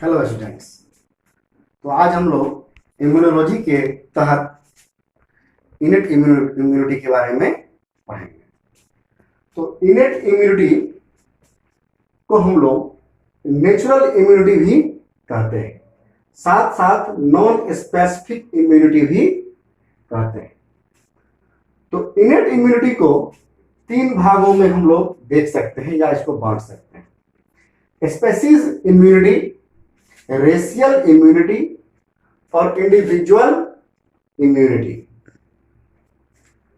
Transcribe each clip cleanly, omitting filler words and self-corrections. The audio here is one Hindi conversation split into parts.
Hello students. तो आज हम लोग इम्यूनोलॉजी के तहत इनेट इम्यूनिटी के बारे में पढ़ेंगे। तो इनेट इम्यूनिटी को हम लोग नेचुरल इम्यूनिटी भी कहते हैं, साथ साथ नॉन स्पेसिफिक इम्यूनिटी भी कहते हैं। तो इनेट इम्यूनिटी को तीन भागों में हम लोग देख सकते हैं या इसको बांट सकते हैं: स्पेसीज इम्यूनिटी, रेशियल इम्यूनिटी और इंडिविजुअल इम्यूनिटी।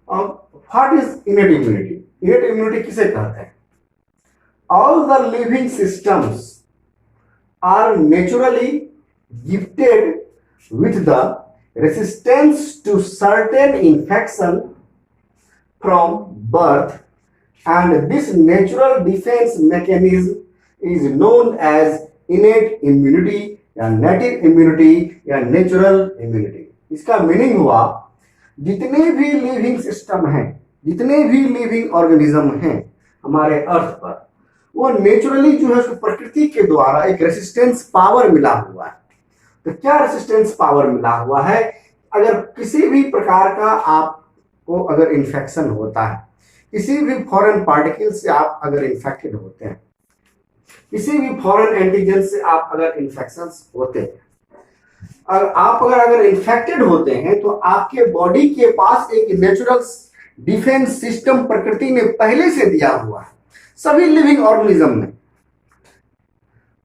अब what is innate immunity? Innate immunity किसे कहते हैं? All the living systems are naturally gifted with the resistance to certain infection from birth, and this natural defense mechanism is known as innate immunity या नेटिव इम्यूनिटी या नेचुरल इम्यूनिटी। इसका मीनिंग हुआ जितने भी लिविंग सिस्टम हैं, जितने भी लिविंग ऑर्गेनिज्म हैं हमारे अर्थ पर, वो नेचुरली जो है प्रकृति के द्वारा एक रेसिस्टेंस पावर मिला हुआ है। तो क्या रेसिस्टेंस पावर मिला हुआ है? अगर किसी भी प्रकार का आपको अगर इन्फेक्शन होता है, किसी भी फॉरेन पार्टिकल से आप अगर इन्फेक्टेड होते हैं, किसी भी फॉरेन एंटीजन से आप अगर इन्फेक्शन होते हैं, और आप अगर इन्फेक्टेड होते हैं, तो आपके बॉडी के पास एक नेचुरल डिफेंस सिस्टम प्रकृति ने पहले से दिया हुआ है सभी लिविंग ऑर्गेनिज्म में।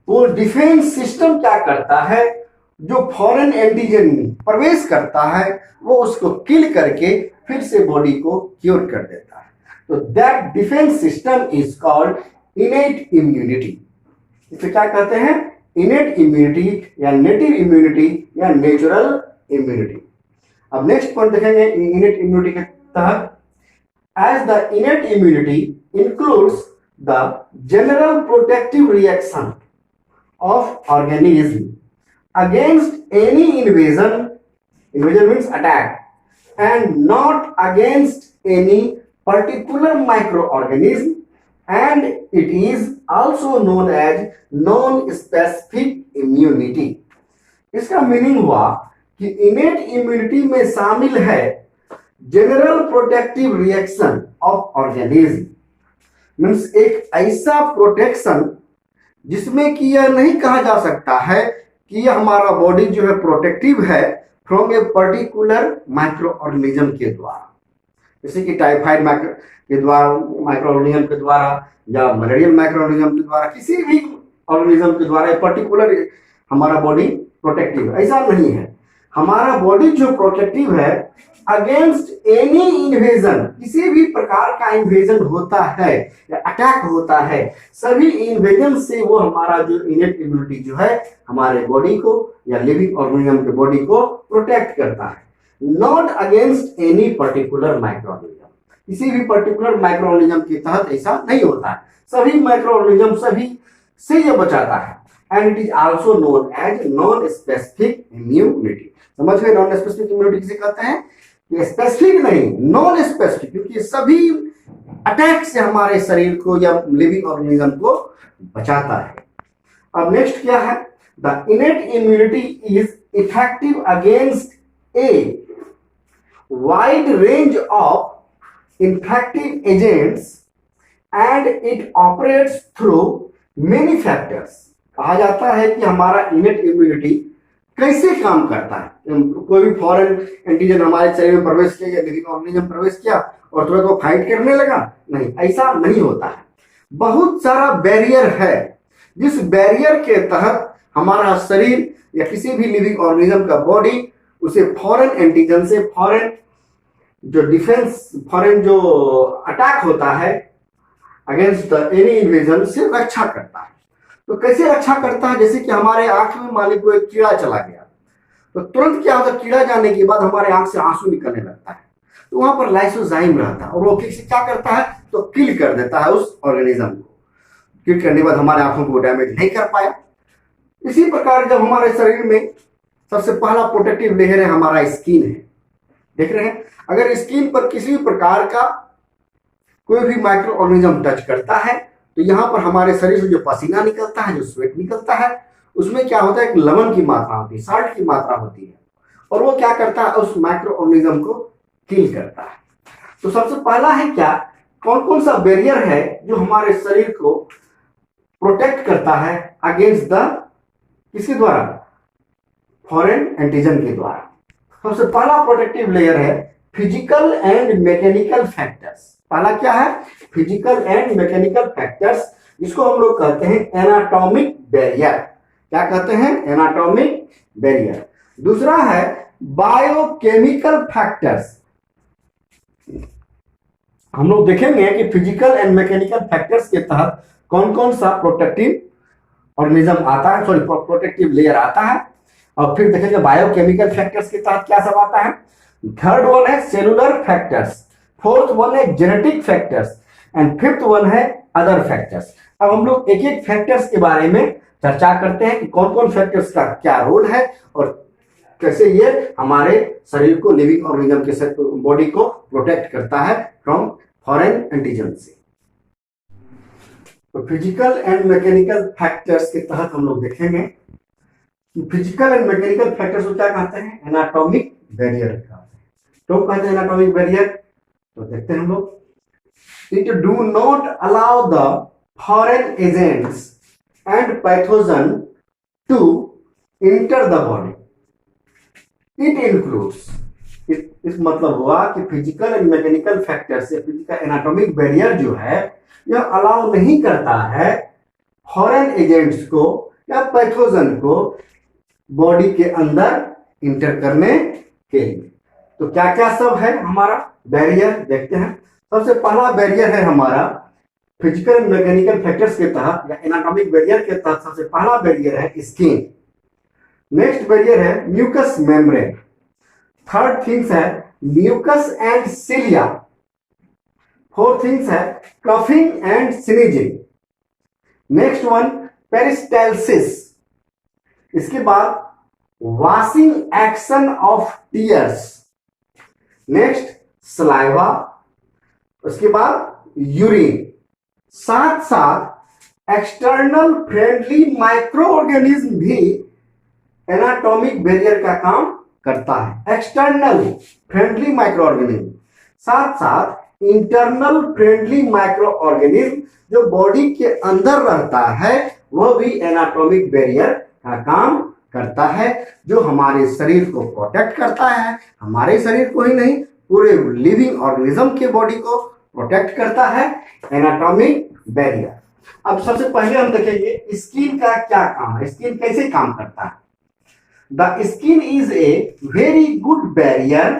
वो डिफेंस सिस्टम क्या करता है? जो फॉरेन एंटीजन में प्रवेश करता है वो उसको किल करके फिर से बॉडी को क्योर कर देता है। तो that defence system is called innate immunity. इसे क्या कहते हैं? इनेट इम्यूनिटी या नेटिव इम्यूनिटी या नेचुरल इम्यूनिटी। अब नेक्स्ट पॉइंट देखेंगे इनेट इम्यूनिटी के तहत। As the innate immunity includes the general protective reaction of organism against any invasion, invasion means attack, and not against any particular microorganism, and it is also known as non-specific immunity। इसका मीनिंग हुआ कि इनेट इम्यूनिटी में शामिल है general protective reaction of organism, means एक ऐसा प्रोटेक्शन जिसमें कि यह नहीं कहा जा सकता है कि यह हमारा बॉडी जो है प्रोटेक्टिव है from a particular micro organism के द्वारा, जैसे कि टाइफाइड के द्वारा, माइक्रो ऑर्गेनिज्म के द्वारा, या मलेरियल माइक्रो ऑर्गेनिज्म के द्वारा, किसी भी ऑर्गेनिज्म के द्वारा पर्टिकुलर हमारा बॉडी प्रोटेक्टिव है, ऐसा नहीं है। हमारा बॉडी जो प्रोटेक्टिव है अगेंस्ट एनी इन्वेजन, किसी भी प्रकार का इन्वेजन होता है या अटैक होता है, सभी इन्वेजन से वो हमारा जो इनेट इम्यूनिटी जो है हमारे बॉडी को या लिविंग ऑर्गेनिज्म के बॉडी को प्रोटेक्ट करता है। Not against any particular micro organism, किसी भी पर्टिकुलर माइक्रो ऑर्गेनिज्म के तहत ऐसा नहीं होता है, सभी माइक्रो ऑर्गेनिज्म सभी से ये बचाता है। And it is also known as non specific immunity. समझ गए? नॉन स्पेसिफिक इम्यूनिटी किसे कहते हैं? ये स्पेसिफिक नहीं, नॉन स्पेसिफिक, क्योंकि सभी अटैक से हमारे शरीर को या लिविंग ऑर्गेनिज्म को बचाता है। अब नेक्स्ट क्या है? The innate immunity is effective against a wide range of infective agents and it operates through many factors. कहा जाता है कि हमारा इनेट इम्यूनिटी कैसे काम करता है। कोई भी फॉरेन एंटीजन हमारे शरीर में प्रवेश किया या लिविंग ऑर्गेनिज्म प्रवेश किया और तुरंत वो फाइट करने लगा, नहीं, ऐसा नहीं होता है। बहुत सारा बैरियर है, जिस बैरियर के तहत हमारा शरीर या किसी भी लिविंग ऑर्गेनिज्म का बॉडी उसे फॉरेन एंटीजन से, फॉरेन जो डिफेंस, फॉरेन जो अटैक होता है अगेंस्ट एनी इन्वेजन से रक्षा करता है। तो कैसे रक्षा करता है? जैसे कि हमारे आंख में मान लीजिए कोई कीड़ा चला गया, तो तुरंत क्या होता है? कीड़ा जाने के बाद हमारे आंख से आंसू निकलने लगता है, तो वहां पर लाइसोजाइम रहता है और वो किसी क्या करता है? तो किल कर देता है उस ऑर्गेनिज्म को। किल करने के बाद हमारे आंखों को डैमेज नहीं कर पाया। इसी प्रकार जब हमारे शरीर में सबसे पहला प्रोटेक्टिव लेयर है हमारा स्किन है, देख रहे हैं, अगर स्किन पर किसी भी प्रकार का कोई भी माइक्रो ऑर्गेनिज्म टच करता है तो यहाँ पर हमारे शरीर से जो पसीना निकलता है, जो स्वेट निकलता है, उसमें क्या होता है, एक लवण की मात्रा होती है, साल्ट की मात्रा होती है, और वो क्या करता है, उस माइक्रो ऑर्गेनिज्म को किल करता है। तो सबसे पहला है क्या, कौन कौन सा बैरियर है जो हमारे शरीर को प्रोटेक्ट करता है अगेंस्ट द, किसके द्वारा, फॉरेन एंटीजन के द्वारा। सबसे पहला प्रोटेक्टिव लेयर है फिजिकल एंड मैकेनिकल फैक्टर्स। पहला क्या है, फिजिकल एंड मैकेनिकल फैक्टर्स, जिसको हम लोग कहते हैं एनाटॉमिक बैरियर। क्या कहते हैं, एनाटॉमिक बैरियर। दूसरा है बायोकेमिकल फैक्टर्स। हम लोग देखेंगे कि फिजिकल एंड मैकेनिकल फैक्टर्स के तहत कौन कौन सा प्रोटेक्टिव ऑर्गेनिज्म आता है, सॉरी प्रोटेक्टिव लेयर आता है, और फिर देखेंगे बायोकेमिकल फैक्टर्स के तहत क्या सब आता है। थर्ड वन है सेलुलर फैक्टर्स, फोर्थ वन है genetic factors, and fifth one है अदर फैक्टर्स। अब हम लोग एक एक फैक्टर्स के बारे में चर्चा करते हैं कि कौन कौन फैक्टर्स का क्या रोल है और कैसे ये हमारे शरीर को, लिविंग ऑर्गेनिज्म के बॉडी को प्रोटेक्ट करता है फ्रॉम फॉरेन एंटीजन से। तो फिजिकल एंड मैकेनिकल फैक्टर्स के तहत हम लोग देखेंगे कि फिजिकल एंड मैकेनिकल फैक्टर्स को क्या कहते हैं, एनाटॉमिक बैरियर कहते हैं। तो कहते हैं एनाटॉमिक बैरियर, तो देखते हैं हम लोग, it do not allow the foreign agents and pathogen to enter the body. It includes, इस मतलब हुआ कि फिजिकल एंड मैकेनिकल फैक्टर से फिजिकल एनाटॉमिक बैरियर जो है यह अलाउ नहीं करता है फॉरेन एजेंट्स को या पैथोजन को बॉडी के अंदर इंटर करने के लिए। तो क्या क्या सब है हमारा बैरियर, देखते हैं। सबसे पहला बैरियर है हमारा फिजिकल एंड मैकेनिकल फैक्टर्स के तहत या एनाटॉमिक बैरियर के तहत सबसे पहला बैरियर है स्किन। नेक्स्ट बैरियर है म्यूकस मेम्ब्रेन। थर्ड थिंग्स है mucus and cilia. Fourth things है coughing and sneezing. Next one peristalsis. इसके बाद washing action of tears. Next saliva, उसके बाद यूरिन। साथ साथ एक्सटर्नल फ्रेंडली माइक्रो ऑर्गेनिज्म भी एनाटॉमिक बैरियर का काम करता है। एक्सटर्नल फ्रेंडली माइक्रो ऑर्गेनिज्म, साथ साथ इंटरनल फ्रेंडली माइक्रो ऑर्गेनिज्म जो बॉडी के अंदर रहता है, वह भी एनाटॉमिक बैरियर का काम करता है, जो हमारे शरीर को प्रोटेक्ट करता है। हमारे शरीर को ही नहीं, पूरे लिविंग ऑर्गेनिज्म के बॉडी को प्रोटेक्ट करता है एनाटॉमिक बैरियर। अब सबसे पहले हम देखेंगे स्किन का क्या काम है, स्किन कैसे काम करता है। The skin is a very good barrier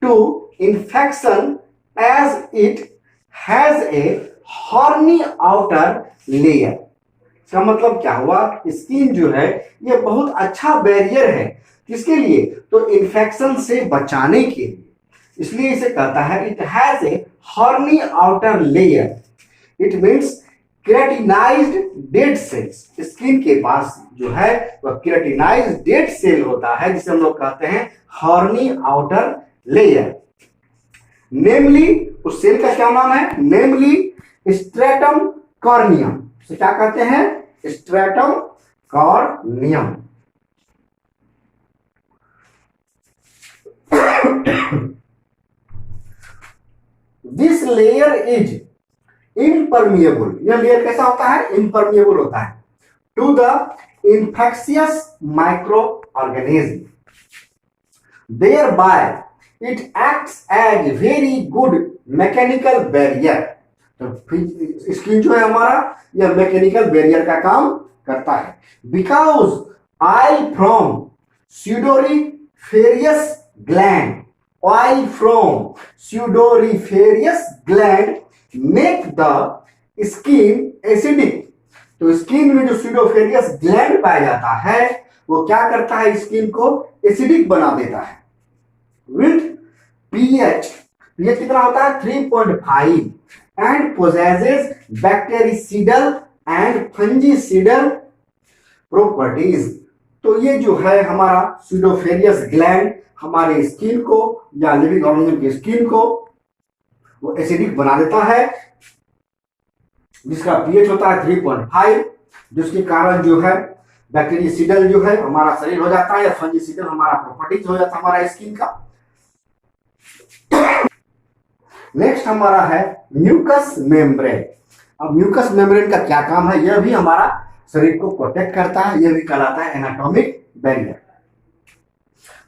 to infection as it has a horny outer layer. इसका मतलब क्या हुआ, स्किन जो है ये बहुत अच्छा बैरियर है, किसके लिए, तो इन्फेक्शन से बचाने के लिए। इसलिए इसे कहता है it has a horny outer layer. It means keratinized dead cells. Skin के पास जो है वह केराटिनाइज्ड डेड सेल होता है, जिसे हम लोग कहते हैं हॉर्नी आउटर लेयर। नेमली, उस सेल का क्या नाम है, नेमली स्ट्रेटम कॉर्नियम। तो क्या कहते हैं, stratum corneum. This layer is impermeable. यह लेयर कैसा होता है, इम्परमिएबल होता है to the infectious micro organism. Thereby it acts as very good mechanical barrier. तो स्किन जो है हमारा, यह मैकेनिकल बैरियर का काम करता है। Because oil from sudoriferous gland, oil from sudoriferous gland make the skin acidic. तो स्किन में जो स्यूडोरिफेरियस ग्लैंड पाया जाता है, वो क्या करता है, स्किन को एसिडिक बना देता है। विथ पीएच, पीएच कितना होता है 3.5, एंड पोजेसेस बैक्टीरियाइडल एंड फंजीसाइडल प्रॉपर्टीज। तो ये जो है हमारा स्यूडोरिफेरियस ग्लैंड हमारे स्किन को या लिविंग ऑर्गेनिज्म की स्किन को वो एसिडिक बना देता है, जिसका पीएच होता है 3.5, जिसके कारण जो है बैक्टीरियसिडल जो है हमारा शरीर हो जाता है, या फंजीसिडल हमारा प्रॉपर्टीज हो जाता है हमारा स्किन का। नेक्स्ट हमारा है म्यूकस मेम्ब्रेन। अब म्यूकस मेम्ब्रेन का क्या काम है, यह भी हमारा शरीर को प्रोटेक्ट करता है, यह भी कहलाता है anatomic barrier.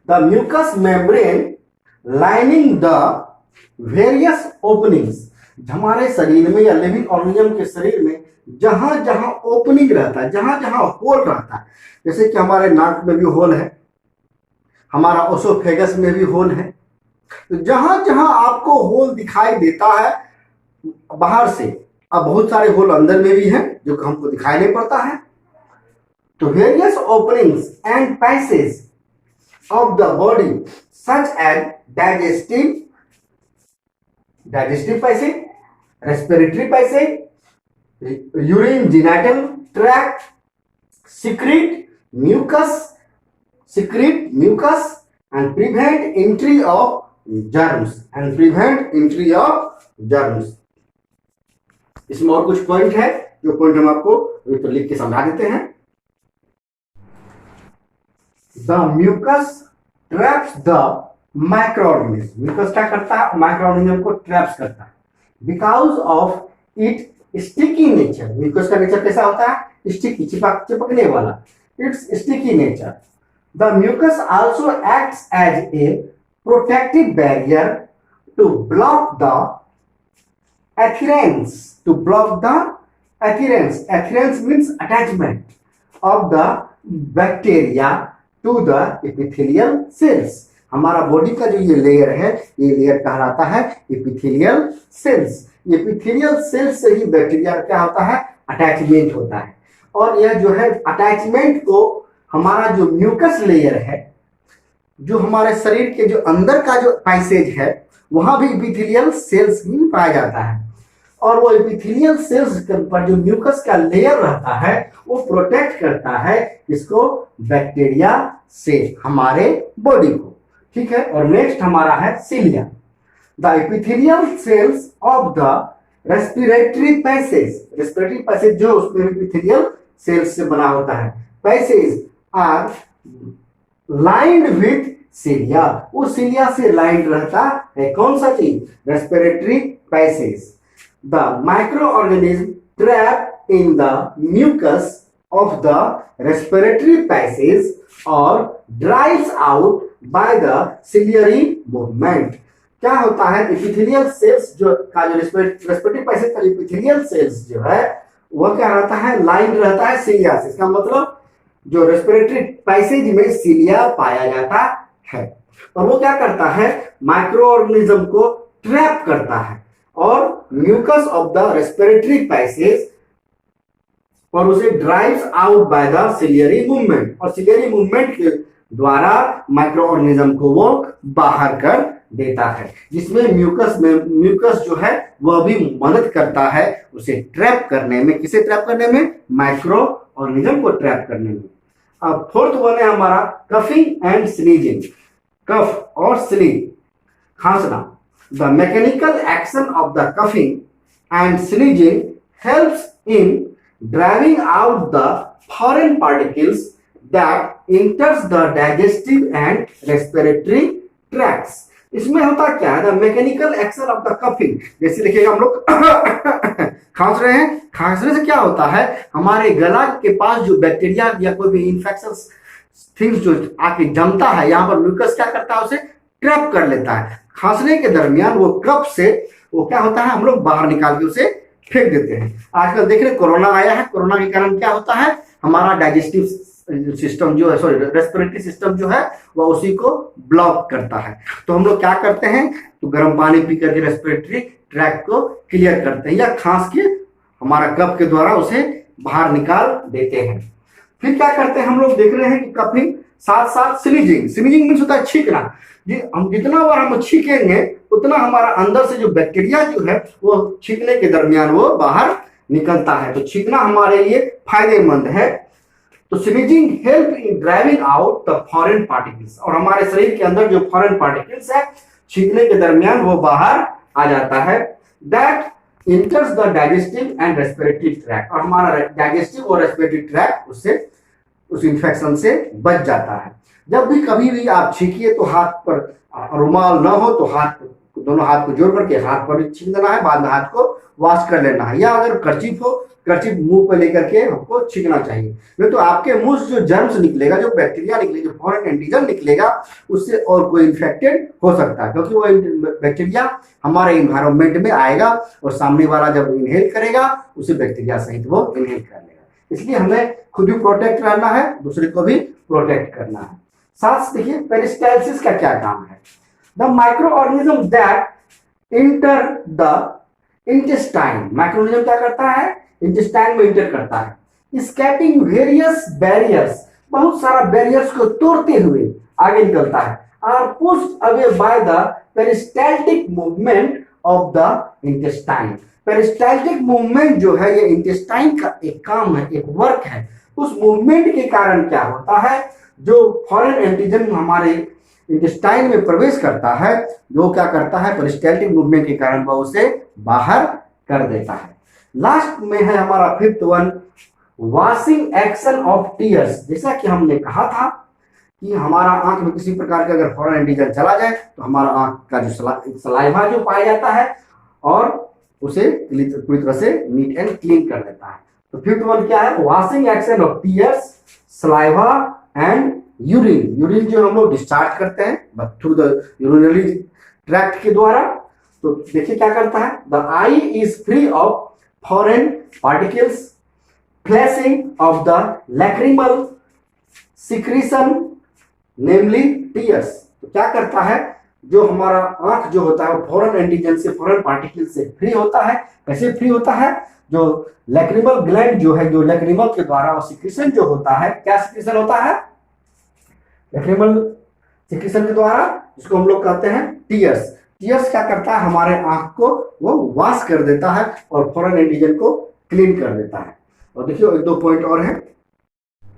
The mucus membrane lining the various openings, हमारे शरीर में या लिविंग ऑर्गेनिज्म के शरीर में जहां जहां ओपनिंग रहता है, जहां जहां होल रहता है, जैसे कि हमारे नाक में भी होल है, हमारा ओसोफेगस में भी होल है, तो जहां जहां आपको होल दिखाई देता है बाहर से, अब बहुत सारे होल अंदर में भी हैं जो हमको दिखाई नहीं पड़ता है, तो various openings and passage of the body such as digestive passage, respiratory passage, urine genital tract, secrete mucus and prevent entry of germs। इसमें और कुछ पॉइंट है जो पॉइंट हम आपको तो लिख के समझा देते हैं। The mucus traps the microorganism, mucus क्या करता है, माइक्रोऑर्गेनिज्म को ट्रैप्स करता है because of it sticky nature. Mucus का नेचर कैसा होता है, स्टिकी, चिपकने वाला, it's sticky nature. The mucus also acts as a protective barrier to block the adherence, adherence means attachment of the bacteria to the epithelial cells। हमारा बॉडी का जो ये लेयर है, ये लेयर कहलाता है एपिथेलियल सेल्स। एपिथेलियल सेल्स से ही बैक्टीरिया का क्या होता है, अटैचमेंट होता है, और यह जो है अटैचमेंट को हमारा जो म्यूकस लेयर है, जो हमारे शरीर के जो अंदर का जो पैसेज है, वहां भी एपिथेलियल सेल्स ही पाया जाता है, और वो एपिथेलियल सेल्स पर जो म्यूकस का लेयर रहता है वो प्रोटेक्ट करता है इसको बैक्टीरिया से, हमारे बॉडी को, ठीक है। और नेक्स्ट हमारा है cilia. The epithelial cells of the respiratory passage जो उसमें एपिथेलियल सेल्स से बना होता है, passage are lined with cilia, वो सिलिया से लाइंड रहता है कौन सा चीज, respiratory passage. The microorganism trapped in the mucus of the respiratory passage or drives out by the ciliary movement। क्या होता है, एपिथेलियल सेल्स जो का जो रेस्पिरेटरी पैसेज का एपिथेलियल सेल्स जो है वह क्या रहता है, लाइन रहता है सिलिया से। इसका मतलब जो रेस्पिरेटरी पैसेज में सिलिया पाया जाता है, और वो क्या करता है, माइक्रो ऑर्गेनिज्म को ट्रैप करता है और mucus of the respiratory passage, और उसे drives out by the ciliary movement, और सिलियरी मूवमेंट के द्वारा माइक्रो ऑर्गेनिज्म को वो बाहर कर देता है, जिसमें म्यूकस जो है वह भी मदद करता है उसे ट्रैप करने में। किसे ट्रैप करने में, माइक्रो ऑर्गेनिज्म को ट्रैप करने में। अब फोर्थ वन है हमारा कफिंग एंड स्नीजिंग। कफ और स्नीज, खांसना। The mechanical action of the coughing and sneezing helps in driving out the foreign particles that enters the digestive and respiratory tracts। इसमें होता क्या है, the mechanical action of the coughing, जैसे देखिएगा हम लोग खांस रहे हैं, खांसने से क्या होता है, हमारे गला के पास जो बैक्टीरिया या कोई भी इंफेक्शन थिंग्स जो आके जमता है, यहाँ पर म्यूकस क्या करता है, उसे ट्रैप कर लेता है। खांसने के दरमियान वो कफ से वो क्या होता है, हम लोग बाहर निकाल के उसे फेंक देते हैं। आजकल देख रहे कोरोना आया है, कोरोना के कारण क्या होता है, हमारा डाइजेस्टिव सिस्टम जो है, सॉरी रेस्पिरेटरी सिस्टम जो है वह उसी को ब्लॉक करता है। तो हम लोग क्या करते हैं, तो गर्म पानी पी करके रेस्पिरेटरी ट्रैक को क्लियर करते हैं, या खांस के हमारा कफ के द्वारा उसे बाहर निकाल देते हैं। फिर क्या करते हैं हम लोग, देख रहे हैं कि कफिंग साथ साथ स्नीजिंग। स्नीजिंग मीन्स होता है छींकना। हम जितना बार हम छींकेंगे उतना हमारा अंदर से जो बैक्टीरिया जो है वो छींकने के दरमियान वो बाहर निकलता है, तो छींकना हमारे लिए फायदेमंद है। तो sneezing help in driving out the foreign particles, और हमारे शरीर के अंदर जो फॉरेन पार्टिकल्स है छींकने के दरमियान वो बाहर आ जाता है। That इंटर्स the digestive and respiratory tract, और हमारा डाइजेस्टिव और रेस्पिरेटरी ट्रैक्ट उससे उस इन्फेक्शन से बच जाता है। जब भी कभी भी आप छींकिए तो हाथ पर रुमाल ना हो तो दोनों हाथ को जोड़ करके हाथ पर छींक देना है, बाद में हाथ को वॉश कर लेना है, या अगर कर्चीफ हो कर्चीफ मुंह पर लेकर के हमको छींकना चाहिए। नहीं तो आपके मुंह से जो जर्म्स निकलेगा, जो बैक्टीरिया निकलेगा, जो फॉरेन एंटीजन निकलेगा, उससे और कोई इन्फेक्टेड हो सकता है, क्योंकि वो बैक्टीरिया हमारे इन्वायरमेंट में आएगा और सामने वाला जब इनहेल करेगा उसे बैक्टीरिया सहित वो इनहेल कर लेगा। इसलिए हमें खुद भी प्रोटेक्ट रहना है, दूसरे को भी प्रोटेक्ट करना है। साथ देखिए पेरिस्टाल्सिस का क्या काम है। The micro organism that enter the intestine, micro organism क्या करता है, इंटेस्टाइन में इंटर करता है, स्केपिंग वेरियस बैरियर्स, बहुत सारा बैरियर्स को तोड़ते हुए आगे निकलता है, are pushed away by the peristaltic movement of the intestine. Peristaltic movement जो है ये इंटेस्टाइन का एक काम है, एक वर्क है। उस मूवमेंट के कारण क्या होता है, जो फॉरेन एंटीजन हमारे इंटेस्टाइन में प्रवेश करता है, जो क्या करता है, पेरिस्टाल्टिक मूवमेंट के कारण वह उसे बाहर कर देता है। लास्ट में है हमारा fifth one, washing action of tears. जैसा कि हमने कहा था कि हमारा आंख में किसी प्रकार का अगर फॉरेन एंटीजन चला जाए तो हमारा आंख का जो सलाइवा जो पाया जाता है और उसे पूरी तरह से नीट एंड क्लीन कर देता है। तो फिफ्थ वन क्या है, washing action of tears, saliva and urine. Urine जो हम लोग डिस्चार्ज करते हैं थ्रू द यूरिनरी ट्रैक्ट के द्वारा। तो देखिए क्या करता है, the I is free of foreign particles, flashing of the lacrimal secretion namely tears. तो क्या करता है, जो हमारा आंख जो होता है फॉरेन एंटीजन से, फॉरेन पार्टिकल से फ्री होता है। कैसे फ्री होता है, जो लैक्रिमल ग्लैंड जो है, जो लैक्रिमल के द्वारा और सिक्रीशन जो होता है, क्या सिक्रीशन होता है, लैक्रिमल सिक्रीशन के द्वारा, जिसको हम लोग कहते हैं टीयर्स। टीयर्स क्या करता है, हमारे आंख को वो वॉश कर देता है और फॉरेन एंटीजन को क्लीन कर देता है। और देखिए एक दो पॉइंट और है,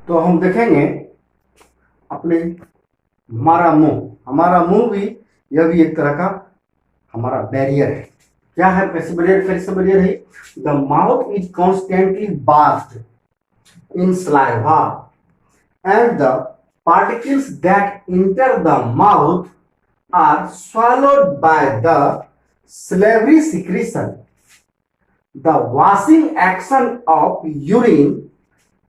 तो हम देखेंगे अपने हमारा मुंह भी, यह भी एक तरह का हमारा बैरियर है। क्या है, कैसे बैरियर है, the mouth is constantly bathed in saliva and the particles that enter the mouth are swallowed by the salivary secretion. The washing action of urine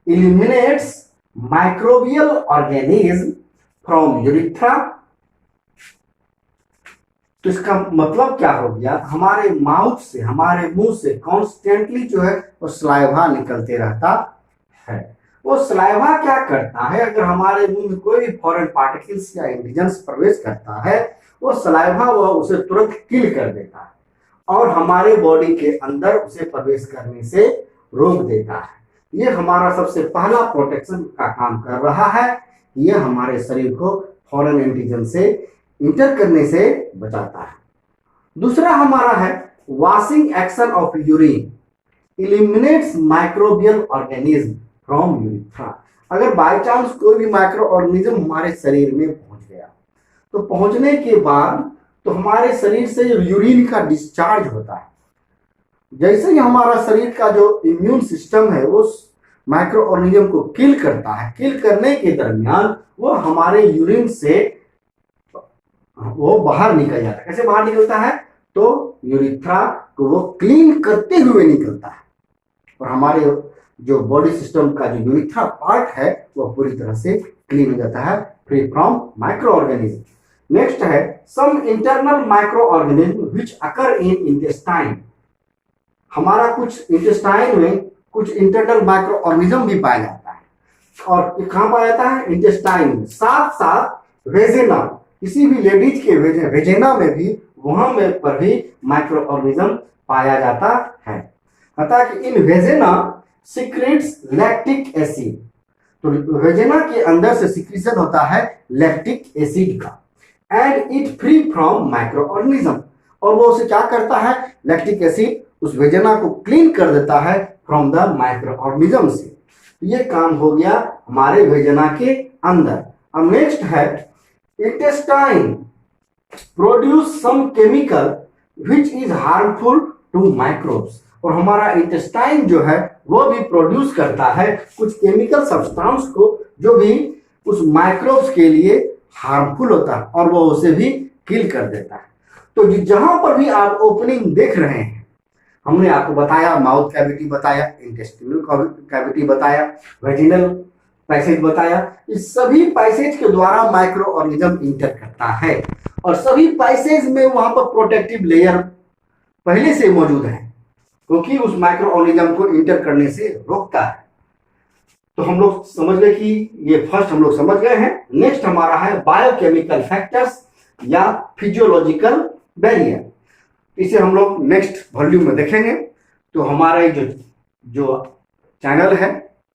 eliminates microbial organisms from urethra. तो इसका मतलब क्या हो गया, हमारे माउथ से, हमारे मुंह से कॉन्स्टेंटली जो है वो सलाइवा निकलते रहता है। वो सलाइवा क्या करता है, अगर हमारे मुंह में कोई भी फॉरेन पार्टिकल्स या एंटीजन्स प्रवेश करता है, वो सलाइवा वह उसे तुरंत किल कर देता है और हमारे बॉडी के अंदर उसे प्रवेश करने से रोक देता है। ये हमारा सबसे पहला प्रोटेक्शन का काम कर रहा है। ये हमारे शरीर को फॉरेन एंटीजन से इंटर करने से बचाता है। दूसरा हमारा है washing action of urine eliminates microbial organism from urethra. अगर बाय चांस कोई भी माइक्रो ऑर्गेनिज्म हमारे शरीर में पहुंच गया, तो पहुंचने के बाद तो हमारे शरीर से यूरिन का डिस्चार्ज होता है। जैसे ही हमारा शरीर का जो इम्यून सिस्टम है वो माइक्रो ऑर्गेनिज्म को किल करता है, किल करने के दरमियान वो हमारे यूरिन से वो बाहर निकल जाता है। कैसे बाहर निकलता है, तो यूरिथ्रा को वो क्लीन करते हुए निकलता है और हमारे जो बॉडी सिस्टम का जो यूरिथ्रा पार्ट है वह पूरी तरह से क्लीन हो जाता है, free from micro organism. Next है some internal micro organism which occur in intestine. हमारा कुछ इंटेस्टाइन में कुछ इंटरनल माइक्रो ऑर्गेनिज्म भी पाया जाता है, और ये कहाँ पाया जाता है, इंटेस्टाइन में। साथ साथ वेजेना, किसी भी लेडीज के वेजेना में भी, वहां में पर भी माइक्रो ऑर्गेनिज्म पाया जाता है। पता कि इन वेजेना सिक्रेट्स लैक्टिक एसिड। तो वेजेना के अंदर से सिक्रीशन होता है लैक्टिक एसिड का, and it free from micro organism. और वो उसे क्या करता है, लैक्टिक एसिड उस वेजेना को क्लीन कर देता है फ्रॉम द माइक्रो ऑर्गेनिज्म से। ये काम हो गया हमारे वेजेना के अंदर। अब नेक्स्ट है intestine produce some chemical which is harmful to microbes. और हमारा इंटेस्टाइन जो है वो भी प्रोड्यूस करता है कुछ केमिकल सब्सटेंस को जो भी उस माइक्रोब्स के लिए हार्मफुल होता है और वो उसे भी किल कर देता है। तो जहां पर भी आप ओपनिंग देख रहे हैं, हमने आपको बताया माउथ कैविटी बताया, इंटेस्टिनल कैविटी बताया, वेजिनल पैसेज बताया, इस सभी पैसेज के द्वारा माइक्रो ऑर्गेनिज्म इंटर करता है और सभी पैसेज में वहां पर प्रोटेक्टिव लेयर पहले से मौजूद है क्योंकि उस माइक्रो ऑर्गेनिज्म को इंटर करने से रोकता है। तो हम लोग समझ गए कि ये फर्स्ट हम लोग समझ गए हैं। नेक्स्ट हमारा है बायोकेमिकल फैक्टर्स या फिजियोलॉजिकल बैरियर। इसे हम लोग नेक्स्ट वॉल्यूम में देखेंगे। तो हमारा जो चैनल है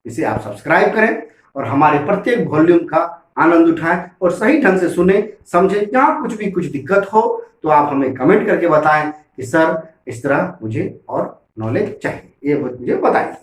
इसे आप सब्सक्राइब करें और हमारे प्रत्येक वॉल्यूम का आनंद उठाएं और सही ढंग से सुने समझें। जहां कुछ दिक्कत हो तो आप हमें कमेंट करके बताएं कि सर इस तरह मुझे और नॉलेज चाहिए, ये मुझे बताइए।